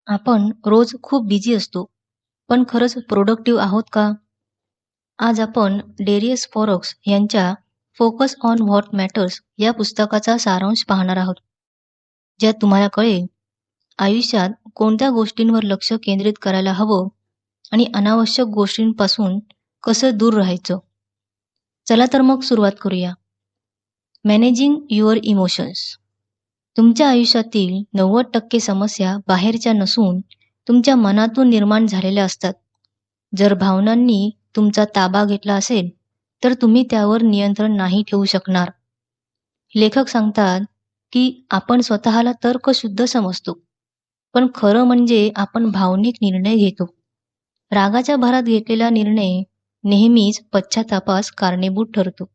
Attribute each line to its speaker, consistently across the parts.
Speaker 1: आपण रोज खूप बिझी असतो, पण खरंच प्रोडक्टिव्ह आहोत का? आज आपण डेरियस फॉरक्स यांच्या फोकस ऑन व्हॉट मॅटर्स या पुस्तकाचा सारांश पाहणार आहोत, ज्यात तुम्हाला कळेल आयुष्यात कोणत्या गोष्टींवर लक्ष केंद्रित करायला हवं आणि अनावश्यक गोष्टींपासून कसं दूर राहायचं. चला तर मग सुरुवात करूया. Managing your emotions. तुमच्या आयुष्यातील 90% समस्या बाहेरच्या नसून तुमच्या मनातून निर्माण झालेल्या असतात. जर भावनांनी तुमचा ताबा घेतला असेल, तर तुम्ही त्यावर नियंत्रण नाही ठेवू शकणार. लेखक सांगतात की आपण स्वतःला तर्कशुद्ध समजतो, पण खरं म्हणजे आपण भावनिक निर्णय घेतो. रागाच्या भरात घेतलेला निर्णय नेहमीच पश्चातापास कारणीभूत ठरतो.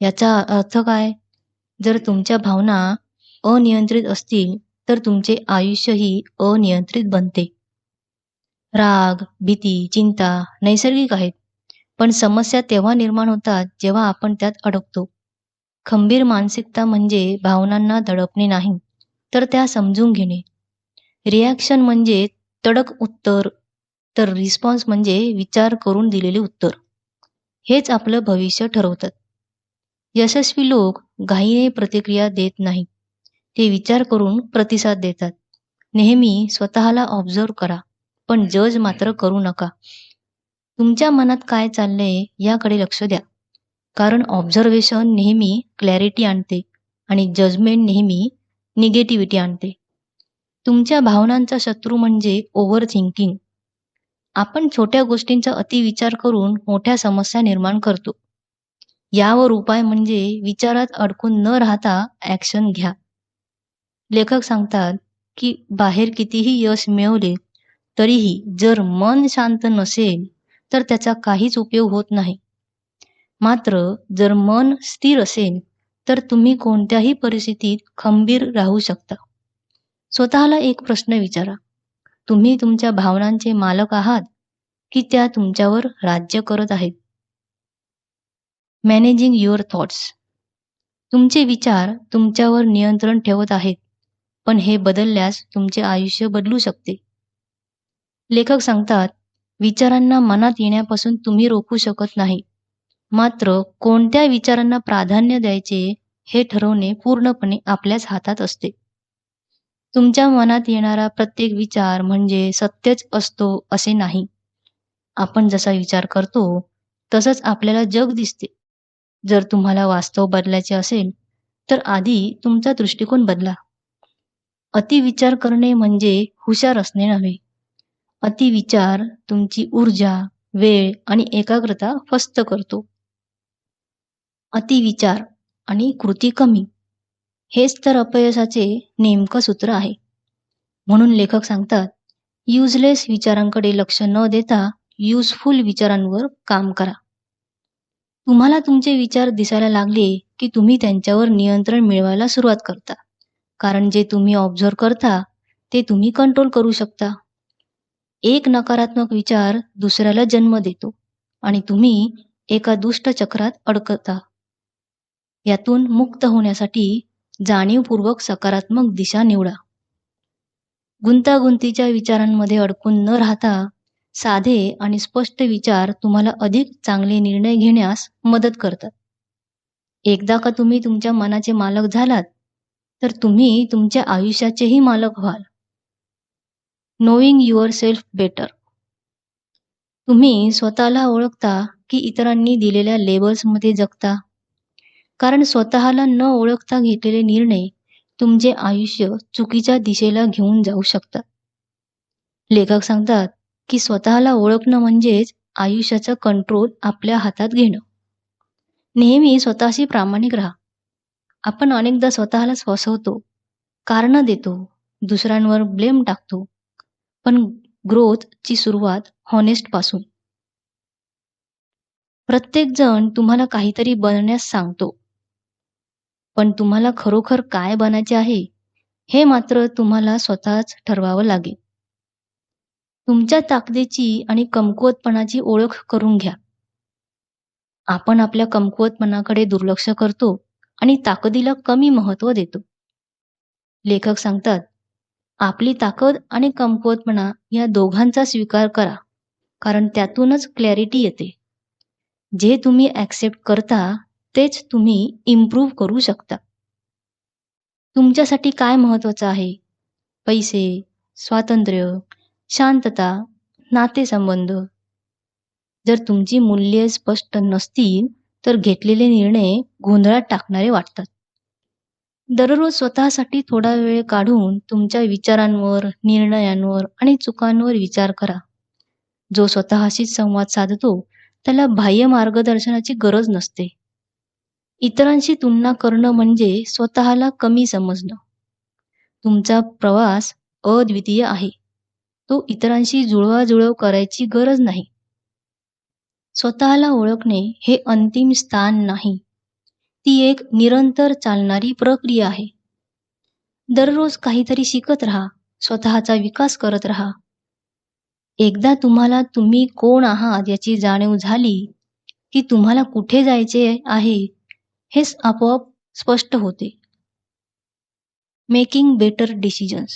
Speaker 1: याचा अर्थ काय? जर तुमच्या भावना अनियंत्रित असतील, तर तुमचे आयुष्यही अनियंत्रित बनते. राग, भीती, चिंता नैसर्गिक आहेत, पण समस्या तेव्हा निर्माण होतात जेव्हा आपण त्यात अडकतो. खंबीर मानसिकता म्हणजे भावनांना दडपणे नाही, तर त्या समजून घेणे. रिॲक्शन म्हणजे तडक उत्तर, तर रिस्पॉन्स म्हणजे विचार करून दिलेले उत्तर. हेच आपलं भविष्य ठरवतात. यशस्वी लोक घाईने प्रतिक्रिया देत नाहीत. ते विचार करून प्रतिसाद देतात. नेहमी स्वतःला ऑब्झर्व्ह करा, पण जज मात्र करू नका. तुमच्या मनात काय चाललंय याकडे लक्ष द्या. कारण ऑब्झर्वेशन नेहमी क्लॅरिटी आणते आणि जजमेंट नेहमी निगेटिव्हिटी आणते. तुमच्या भावनांचा शत्रू म्हणजे ओव्हर थिंकिंग. आपण छोट्या गोष्टींचा अतिविचार करून मोठ्या समस्या निर्माण करतो. यावर उपाय म्हणजे विचारात अडकून न राहता ॲक्शन घ्या. लेखक सांगतात की बाहेर कितीही यश मिळवले तरीही जर मन शांत नसेल, तर त्याचा काहीच उपयोग होत नाही. मात्र जर मन स्थिर असेल, तर तुम्ही कोणत्याही परिस्थितीत खंबीर राहू शकता. स्वतःला एक प्रश्न विचारा. तुम्ही तुमच्या भावनांचे मालक आहात की त्या तुमच्यावर राज्य करत आहेत? Managing your thoughts. तुमचे विचार तुमच्यावर नियंत्रण ठेवत आहेत, पण हे बदलल्यास तुमचे आयुष्य बदलू शकते. लेखक सांगतात, विचारांना मनात येण्यापासून तुम्ही रोखू शकत नाही. मात्र कोणत्या विचारांना प्राधान्य द्यायचे हे ठरवणे पूर्णपणे आपल्याच हातात असते. तुमच्या मनात येणारा प्रत्येक विचार म्हणजे सत्यच असतो असे नाही. आपण जसा विचार करतो तसंच आपल्याला जग दिसते. जर तुम्हाला वास्तव बदलायचे असेल, तर आधी तुमचा दृष्टिकोन बदला. अतिविचार करणे म्हणजे हुशार असणे नव्हे. अतिविचार तुमची ऊर्जा, वेळ आणि एकाग्रता फस्त करतो. अतिविचार आणि कृती कमी, हेच तर अपयशाचे नेमकं सूत्र आहे. म्हणून लेखक सांगतात, युजलेस विचारांकडे लक्ष न देता युजफुल विचारांवर काम करा. तुम्हाला तुमचे विचार दिसायला लागले की तुम्ही त्यांच्यावर नियंत्रण मिळवायला सुरुवात करता. कारण जे तुम्ही ऑब्झर्व करता ते तुम्ही कंट्रोल करू शकता. एक नकारात्मक विचार दुसऱ्याला जन्म देतो आणि तुम्ही एका दुष्ट चक्रात अडकता. यातून मुक्त होण्यासाठी जाणीवपूर्वक सकारात्मक दिशा निवडा. गुंतागुंतीच्या विचारांमध्ये अडकून न राहता साधे आणि स्पष्ट विचार तुम्हाला अधिक चांगले निर्णय घेण्यास मदत करतात. एकदा का तुम्ही तुमच्या मनाचे मालक झालात, तर तुम्ही तुमच्या आयुष्याचेही मालक व्हाल. Knowing your self better. तुम्ही स्वतःला ओळखता की इतरांनी दिलेल्या लेबल्समध्ये जगता? कारण स्वतःला न ओळखता घेतलेले निर्णय तुमचे आयुष्य चुकीच्या दिशेला घेऊन जाऊ शकतात. लेखक सांगतात की स्वतःला ओळखणं म्हणजेच आयुष्याचा कंट्रोल आपल्या हातात घेणं. नेहमी स्वतःशी प्रामाणिक राहा. आपण अनेकदा स्वतःलाच फसवतो, कारणं देतो, दुसऱ्यांवर ब्लेम टाकतो. पण ग्रोथची सुरुवात हॉनेस्ट पासून. प्रत्येक जण तुम्हाला काहीतरी बनण्यास सांगतो, पण तुम्हाला खरोखर काय बनायचे आहे हे मात्र तुम्हाला स्वतःच ठरवावं लागेल. तुमच्या ताकदीची आणि कमकुवतपणाची ओळख करून घ्या. आपण आपल्या कमकुवतपणाकडे दुर्लक्ष करतो आणि ताकदीला कमी महत्त्व देतो. लेखक सांगतात, आपली ताकद आणि कमकुवतपणा या दोघांचा स्वीकार करा, कारण त्यातूनच क्लॅरिटी येते. जे तुम्ही ॲक्सेप्ट करता तेच तुम्ही इम्प्रूव्ह करू शकता. तुमच्यासाठी काय महत्त्वाचं आहे? पैसे, स्वातंत्र्य, शांतता, नातेसंबंध. जर तुमची मूल्ये स्पष्ट नसतील तर घेतलेले निर्णय गोंधळात टाकणारे वाटतात. दररोज स्वतःसाठी थोडा वेळ काढून तुमच्या विचारांवर, निर्णयांवर आणि चुकांवर विचार करा. जो स्वतःशीच संवाद साधतो त्याला बाह्य मार्गदर्शनाची गरज नसते. इतरांशी तुलना करणं म्हणजे स्वतःला कमी समजणं. तुमचा प्रवास अद्वितीय आहे. तो इतरांशी जुळवाजुळव करायची गरज नाही. स्वतःला ओळखणे हे अंतिम स्थान नाही. ती एक निरंतर चालणारी प्रक्रिया आहे. दररोज काहीतरी शिकत राहा, स्वतःचा विकास करत राहा. एकदा तुम्हाला तुम्ही कोण आहात याची जाणीव झाली की तुम्हाला कुठे जायचे आहे हे आपोआप स्पष्ट होते. Making better decisions.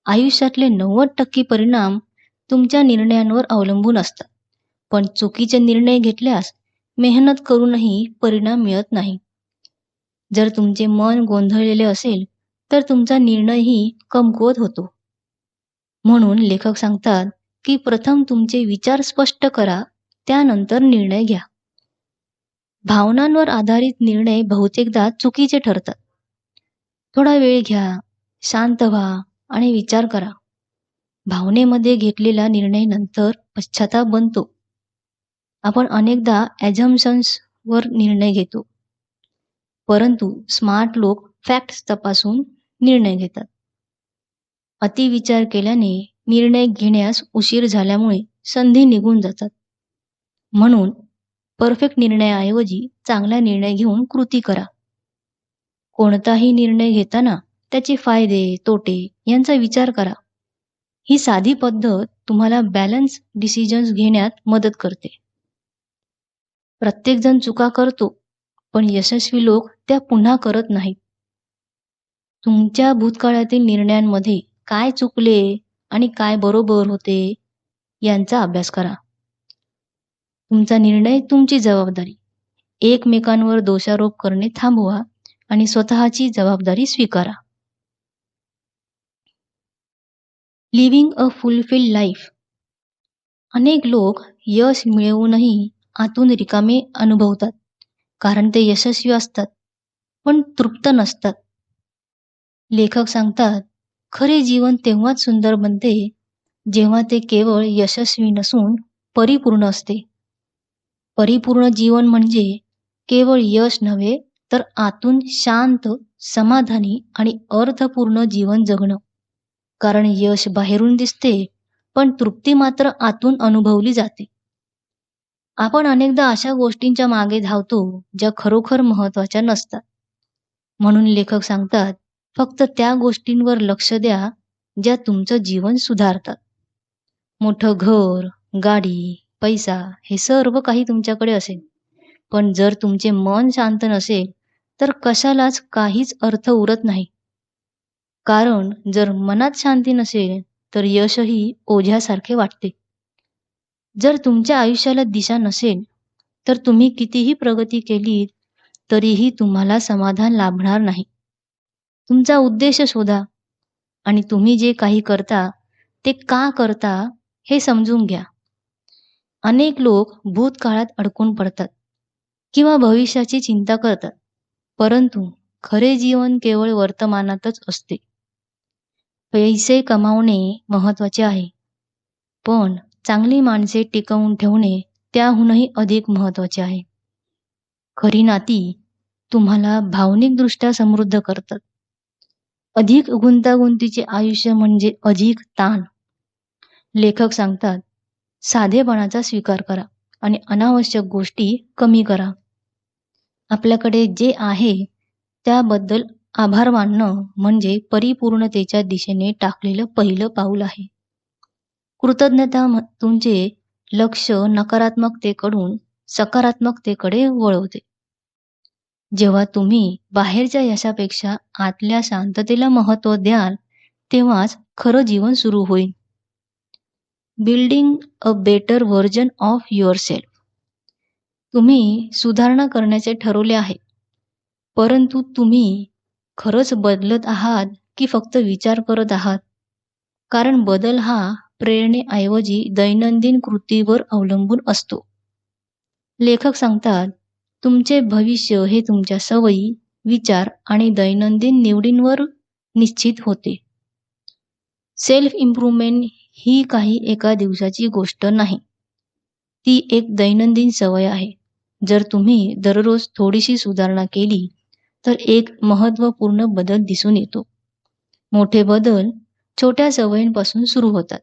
Speaker 1: आयुष्यातले 90% परिणाम तुमच्या निर्णयांवर अवलंबून असतात. पण चुकीचे निर्णय घेतल्यास मेहनत करूनही परिणाम मिळत नाही. जर तुमचे मन गोंधळलेले असेल तर तुमचा निर्णयही कमकुवत होतो. म्हणून लेखक सांगतात की प्रथम तुमचे विचार स्पष्ट करा, त्यानंतर निर्णय घ्या. भावनांवर आधारित निर्णय बहुतेकदा चुकीचे ठरतात. थोडा वेळ घ्या, शांत व्हा आणि विचार करा. भावनेमध्ये घेतलेला निर्णय नंतर पश्चाताप बनतो. आपण अनेकदा ॲझम्पशन्सवर निर्णय घेतो, परंतु स्मार्ट लोक फॅक्ट्स तपासून निर्णय घेतात. अतिविचार केल्याने निर्णय घेण्यास उशीर झाल्यामुळे संधी निघून जातात. म्हणून परफेक्ट निर्णयाऐवजी चांगला निर्णय घेऊन कृती करा. कोणताही निर्णय घेताना त्याचे फायदे, तोटे यांचा विचार करा. ही साधी पद्धत तुम्हाला बॅलन्स डिसिजन्स घेण्यात मदत करते. प्रत्येकजण चुका करतो, पण यशस्वी लोक त्या पुन्हा करत नाहीत. तुमच्या भूतकाळातील निर्णयांमध्ये काय चुकले आणि काय बरोबर होते यांचा अभ्यास करा. तुमचा निर्णय तुमची जबाबदारी. एकमेकांवर दोषारोप करणे थांबवा आणि स्वतःची जबाबदारी स्वीकारा. लिव्हिंग अ फुलफिल्ड लाईफ. अनेक लोक यश मिळवूनही आतून रिकामे अनुभवतात, कारण ते यशस्वी असतात पण तृप्त नसतात. लेखक सांगतात, खरे जीवन तेव्हाच सुंदर बनते जेव्हा ते केवळ यशस्वी नसून परिपूर्ण असते. परिपूर्ण जीवन म्हणजे केवळ यश नव्हे तर आतून शांत, समाधानी आणि अर्थपूर्ण जीवन जगणं. कारण यश बाहेरून दिसते, पण तृप्ती मात्र आतून अनुभवली जाते. आपण अनेकदा अशा गोष्टींच्या मागे धावतो ज्या खरोखर महत्त्वाच्या नसतात. म्हणून लेखक सांगतात, फक्त त्या गोष्टींवर लक्ष द्या ज्या तुमचं जीवन सुधारतात. मोठं घर, गाडी, पैसा हे सर्व काही तुमच्याकडे असेल, पण जर तुमचे मन शांत नसेल तर कशालाच काहीच अर्थ उरत नाही. कारण जर मनात शांती नसेल तर यशही ओझ्यासारखे वाटते. जर तुमच्या आयुष्याला दिशा नसेल तर तुम्ही कितीही प्रगती केलीत तरीही तुम्हाला समाधान लाभणार नाही. तुमचा उद्देश शोधा आणि तुम्ही जे काही करता ते का करता हे समजून घ्या. अनेक लोक भूतकाळात अडकून पडतात किंवा भविष्याची चिंता करतात, परंतु खरे जीवन केवळ वर्तमानातच असते. पैसे कमावणे महत्त्वाचे आहे, पण चांगली माणसे टिकवून ठेवणे त्याहूनही अधिक महत्त्वाचे आहे. खरी नाती तुम्हाला भावनिकदृष्ट्या समृद्ध करतात. अधिक गुंतागुंतीचे आयुष्य म्हणजे अधिक ताण. लेखक सांगतात, साधेपणाचा स्वीकार करा आणि अनावश्यक गोष्टी कमी करा. आपल्याकडे जे आहे त्याबद्दल आभार मानणं म्हणजे परिपूर्णतेच्या दिशेने टाकलेलं पहिलं पाऊल आहे. कृतज्ञता तुमचे लक्ष नकारात्मकतेकडून सकारात्मकतेकडे वळवते. जेव्हा तुम्ही बाहेरच्या यशापेक्षा आतल्या शांततेला महत्त्व द्याल तेव्हाच खरं जीवन सुरू होईल. Building a better version of yourself. तुम्ही सुधारणा करण्याचे ठरवले आहे, परंतु तुम्ही खरंच बदलत आहात की फक्त विचार करत आहात? कारण बदल हा प्रेरणेऐवजी दैनंदिन कृतीवर अवलंबून असतो. लेखक सांगतात, तुमचे भविष्य हे तुमच्या सवयी, विचार आणि दैनंदिन निवडींवर निश्चित होते. सेल्फ इम्प्रूव्हमेंट ही काही एका दिवसाची गोष्ट नाही. ती एक दैनंदिन सवय आहे. जर तुम्ही दररोज थोडीशी सुधारणा केली, तर एक महत्त्वपूर्ण बदल दिसून येतो. मोठे बदल छोट्या सवयींपासून सुरू होतात.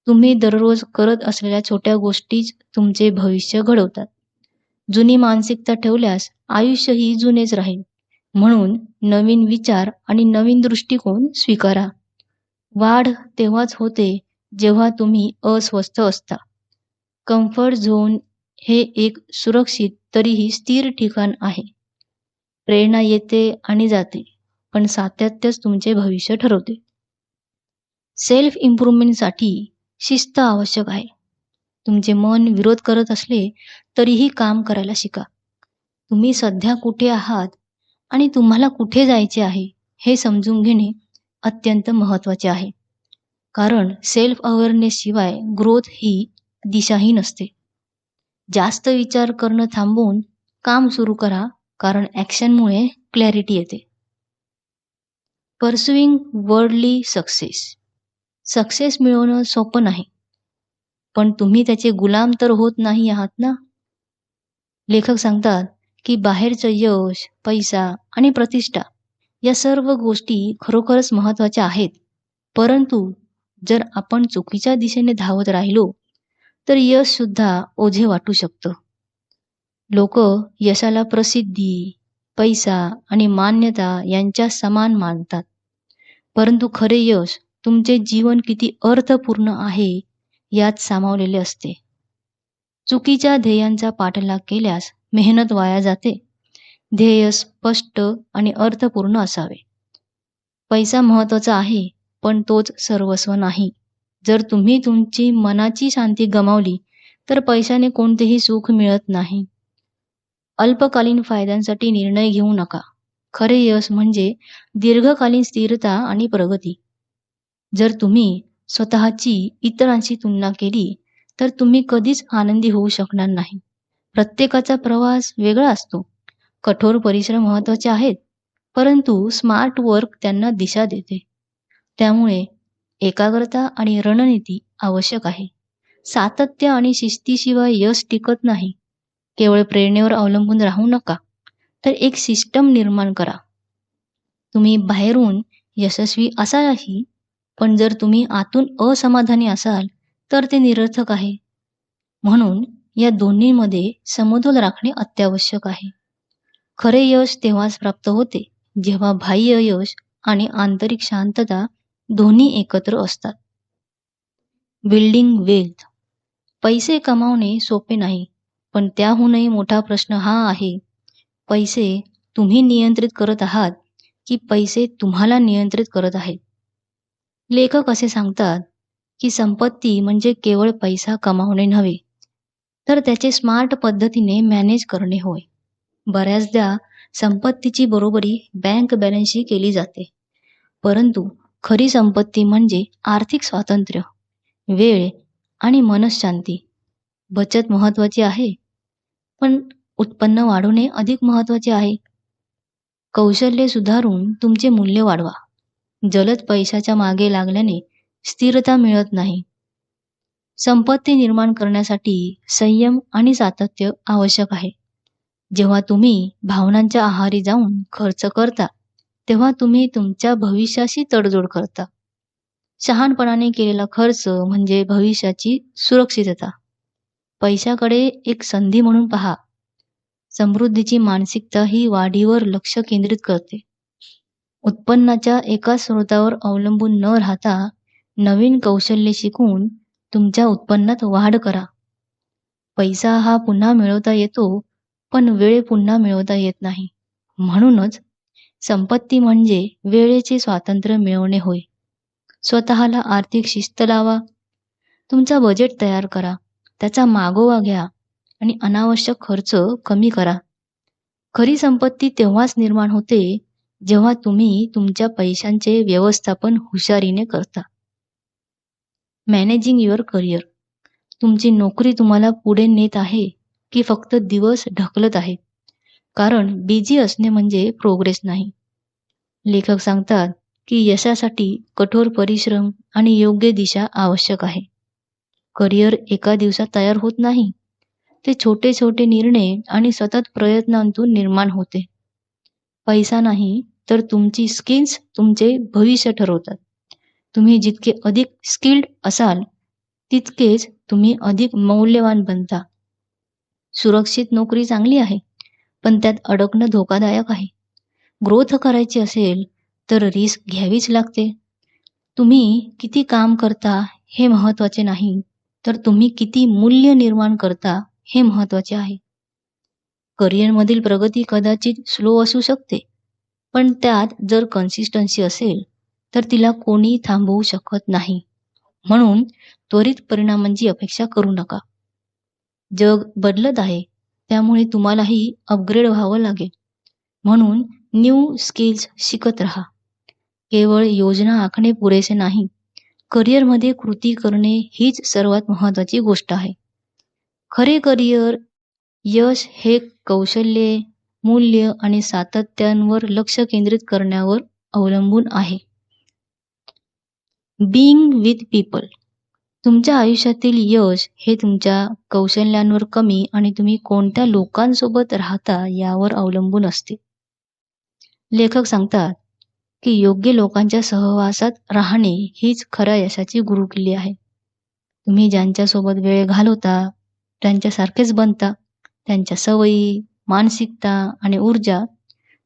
Speaker 1: तुम्ही दररोज करत असलेल्या छोट्या गोष्टीच तुमचे भविष्य घडवतात. जुनी मानसिकता ठेवल्यास आयुष्यही जुनेच राहील. म्हणून नवीन विचार आणि नवीन दृष्टिकोन स्वीकारा. वाढ तेव्हाच होते जेव्हा तुम्ही अस्वस्थ असता. कम्फर्ट झोन हे एक सुरक्षित तरीही स्थिर ठिकाण आहे. प्रेरणा येते आणि जाते, पण सातत्यच तुमचे भविष्य ठरवते. सेल्फ इम्प्रूव्हमेंटसाठी शिस्त आवश्यक आहे. तुमचे मन विरोध करत असले तरीही काम करायला शिका. तुम्ही सध्या कुठे आहात आणि तुम्हाला कुठे जायचे आहे हे समजून घेणे अत्यंत महत्त्वाचे आहे. कारण सेल्फ अवेअरनेस शिवाय ग्रोथ ही दिशाही नसते. जास्त विचार करणं थांबवून काम सुरू करा, कारण ॲक्शनमुळे क्लॅरिटी येते. पर्स्युइंग वर्ल्डली सक्सेस. सक्सेस मिळवणं सोपं नाही, पण तुम्ही त्याचे गुलाम तर होत नाही आहात ना. लेखक सांगतात की बाहेरचं यश, पैसा आणि प्रतिष्ठा या सर्व गोष्टी खरोखरच महत्त्वाच्या आहेत, परंतु जर आपण चुकीच्या दिशेने धावत राहिलो तर यश सुद्धा ओझे वाटू शकतं. लोक यशाला प्रसिद्धी, पैसा आणि मान्यता यांच्या समान मानतात, परंतु खरे यश तुमचे जीवन किती अर्थपूर्ण आहे यात सामावलेले असते. चुकीच्या ध्येयांचा पाठलाग केल्यास मेहनत वाया जाते. ध्येय स्पष्ट आणि अर्थपूर्ण असावे. पैसा महत्त्वाचा आहे, पण तोच सर्वस्व नाही. जर तुम्ही तुमची मनाची शांती गमावली तर पैशाने कोणतेही सुख मिळत नाही. अल्पकालीन फायद्यांसाठी निर्णय घेऊ नका. खरे यश म्हणजे दीर्घकालीन स्थिरता आणि प्रगती. जर तुम्ही स्वतःची इतरांशी तुलना केली तर तुम्ही कधीच आनंदी होऊ शकणार नाही. प्रत्येकाचा प्रवास वेगळा असतो. कठोर परिश्रम महत्त्वाचे आहेत, परंतु स्मार्ट वर्क त्यांना दिशा देते. त्यामुळे एकाग्रता आणि रणनीती आवश्यक आहे. सातत्य आणि शिस्तीशिवाय यश टिकत नाही. केवळ प्रेरणेवर अवलंबून राहू नका, तर एक सिस्टम निर्माण करा. तुम्ही बाहेरून यशस्वी असालही, पण जर तुम्ही आतून असमाधानी असाल तर ते निरर्थक आहे. म्हणून या दोन्हीमध्ये समतोल राखणे अत्यावश्यक आहे. खरे यश तेव्हाच प्राप्त होते जेव्हा बाह्य यश आणि आंतरिक शांतता दोन्ही एकत्र असतात. Building wealth. पैसे कमावणे सोपे नाही, पण त्याहूनही मोठा प्रश्न हा आहे, पैसे तुम्ही नियंत्रित करत आहात की पैसे तुम्हाला नियंत्रित करत आहेत. लेखक असे सांगतात की संपत्ती म्हणजे केवळ पैसा कमावणे नव्हे, तर त्याचे स्मार्ट पद्धतीने मॅनेज करणे होय. बऱ्याचदा संपत्तीची बरोबरी बँक बॅलन्सशी केली जाते, परंतु खरी संपत्ती म्हणजे आर्थिक स्वातंत्र्य, वेळ आणि मनःशांती. बचत महत्त्वाची आहे, पण उत्पन्न वाढवणे अधिक महत्त्वाचे आहे. कौशल्य सुधारून तुमचे मूल्य वाढवा. जलद पैशाच्या मागे लागल्याने स्थिरता मिळत नाही. संपत्ती निर्माण करण्यासाठी संयम आणि सातत्य आवश्यक आहे. जेव्हा तुम्ही भावनांच्या आहारी जाऊन खर्च करता, तेव्हा तुम्ही तुमच्या भविष्याशी तडजोड करता. शहाणपणाने केलेला खर्च म्हणजे भविष्याची सुरक्षितता. पैशाकडे एक संधी म्हणून पहा. समृद्धीची मानसिकता ही वाढीवर लक्ष केंद्रित करते. उत्पन्नाच्या एका स्रोतावर अवलंबून न राहता नवीन कौशल्य शिकून तुमच्या उत्पन्नात वाढ करा. पैसा हा पुन्हा मिळवता येतो, पण वेळ पुन्हा मिळवता येत नाही. म्हणूनच संपत्ती म्हणजे वेळेचे स्वातंत्र्य मिळवणे होय. स्वतःला आर्थिक शिस्त लावा, तुमचा बजेट तयार करा, त्याचा मागोवा घ्या आणि अनावश्यक खर्च कमी करा. खरी संपत्ती तेव्हाच निर्माण होते जेव्हा तुम्ही तुमच्या पैशांचे व्यवस्थापन हुशारीने करता. Managing your career. तुमची नोकरी तुम्हाला पुढे नेत आहे की फक्त दिवस ढकलत आहे? कारण बिझी असणे म्हणजे प्रोग्रेस नाही. लेखक सांगतात की यशासाठी कठोर परिश्रम आणि योग्य दिशा आवश्यक आहे. करिअर एका दिवसात तयार होत नाही. ते छोटे छोटे निर्णय आणि सतत प्रयत्नांतून निर्माण होते. पैसा नाही तर तुमची स्किल्स तुमचे भविष्य ठरवतात. तुम्ही जितके अधिक स्किल्ड असाल तितकेच तुम्ही अधिक मौल्यवान बनता. सुरक्षित नोकरी चांगली आहे, पण त्यात अडकणं धोकादायक आहे. ग्रोथ करायची असेल तर रिस्क घ्यावीच लागते. तुम्ही किती काम करता हे महत्त्वाचे नाही, तर तुम्ही किती मूल्य निर्माण करता हे महत्त्वाचे आहे. करिअरमधील प्रगती कदाचित स्लो असू शकते, पण त्यात जर कन्सिस्टन्सी असेल तर तिला कोणी थांबवू शकत नाही. म्हणून त्वरित परिणामांची अपेक्षा करू नका. जग बदलत आहे, त्यामुळे तुम्हालाही अपग्रेड व्हावं लागेल. म्हणून न्यू स्किल्स शिकत राहा. केवळ योजना आखणे पुरेसे नाही, करिअरमध्ये कृती करणे हीच सर्वात महत्त्वाची गोष्ट आहे. खरे करिअर यश हे कौशल्ये, मूल्य आणि सातत्यांवर लक्ष केंद्रित करण्यावर अवलंबून आहे. Being with people. तुमच्या आयुष्यातील यश हे तुमच्या कौशल्यांवर कमी आणि तुम्ही कोणत्या लोकांसोबत राहता यावर अवलंबून असते. लेखक सांगतात की योग्य लोकांच्या सहवासात राहणे हीच खऱ्या यशाची गुरुकिल्ली आहे. तुम्ही ज्यांच्यासोबत वेळ घालवता त्यांच्यासारखेच बनता. त्यांच्या सवयी, मानसिकता आणि ऊर्जा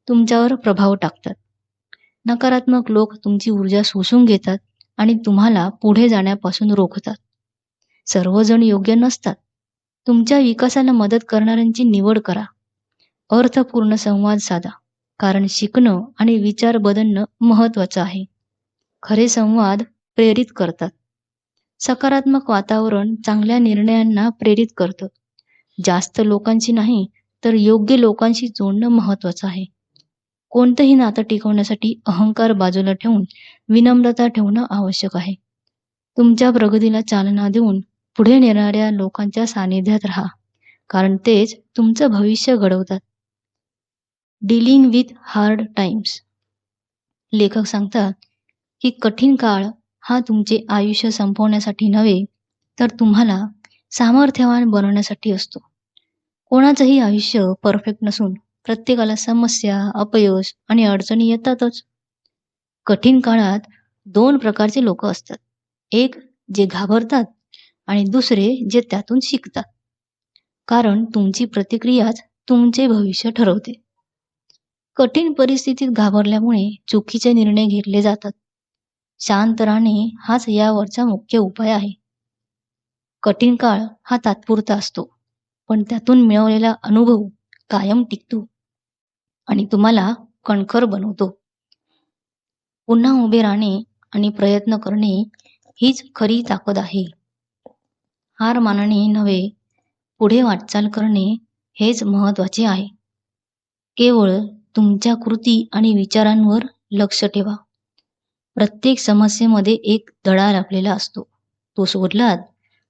Speaker 1: तुमच्यावर प्रभाव टाकतात. नकारात्मक लोक तुमची ऊर्जा शोषून घेतात आणि तुम्हाला पुढे जाण्यापासून रोखतात. सर्वजण योग्य नसतात. तुमच्या विकासाला मदत करणाऱ्यांची निवड करा. अर्थपूर्ण संवाद साधा, कारण शिकणं आणि विचार बदलणं महत्त्वाचं आहे. खरे संवाद प्रेरित करतात. सकारात्मक वातावरण चांगल्या निर्णयांना प्रेरित करतं. जास्त लोकांशी नाही तर योग्य लोकांशी जोडणं महत्त्वाचं आहे. कोणतंही नातं टिकवण्यासाठी अहंकार बाजूला ठेवून विनम्रता ठेवणं आवश्यक आहे. तुमच्या प्रगतीला चालना देऊन पुढे नेणाऱ्या लोकांच्या सानिध्यात राहा, कारण तेच तुमचं भविष्य घडवतात. Dealing with hard times. लेखक सांगतात की कठीण काळ हा तुमचे आयुष्य संपवण्यासाठी नव्हे, तर तुम्हाला सामर्थ्यवान बनवण्यासाठी असतो. कोणाचंही आयुष्य परफेक्ट नसून प्रत्येकाला समस्या, अपयश आणि अडचणी येतातच. कठीण काळात 2 प्रकारचे लोक असतात. एक जे घाबरतात आणि दुसरे जे त्यातून शिकतात. कारण तुमची प्रतिक्रियाच तुमचे भविष्य ठरवते. कठीण परिस्थितीत घाबरल्यामुळे चुकीचे निर्णय घेतले जातात. शांत राहणे हाच यावरचा मुख्य उपाय आहे. कठीण काळ हा तात्पुरता असतो, पण त्यातून मिळवलेला अनुभव कायम टिकतो आणि तुम्हाला कणखर बनवतो. पुन्हा उभे राहणे आणि प्रयत्न करणे हीच खरी ताकद आहे. हार मानणे नव्हे, पुढे वाटचाल करणे हेच महत्त्वाचे आहे. केवळ तुमच्या कृती आणि विचारांवर लक्ष ठेवा. प्रत्येक समस्येमध्ये एक धडा लपलेला असतो. तो शोधलात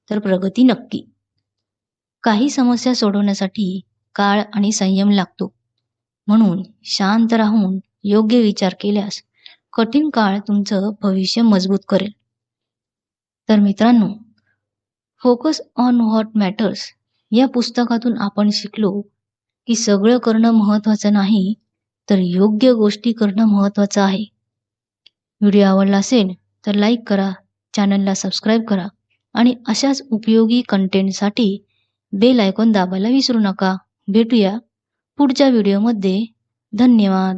Speaker 1: तर प्रगती नक्की. काही समस्या सोडवण्यासाठी काळ आणि संयम लागतो. म्हणून शांत राहून योग्य विचार केल्यास कठीण काळ तुमचं भविष्य मजबूत करेल. तर मित्रांनो, फोकस ऑन व्हॉट मॅटर्स या पुस्तकातून आपण शिकलो की सगळं करणं महत्त्वाचं नाही, तर योग्य गोष्टी करणं महत्त्वाचं आहे. व्हिडिओ आवडला असेल तर लाईक करा, चॅनलला सबस्क्राईब करा आणि अशाच उपयोगी कंटेंटसाठी बेल आयकॉन दाबायला विसरू नका. भेटूया पुढच्या व्हिडिओमध्ये. धन्यवाद.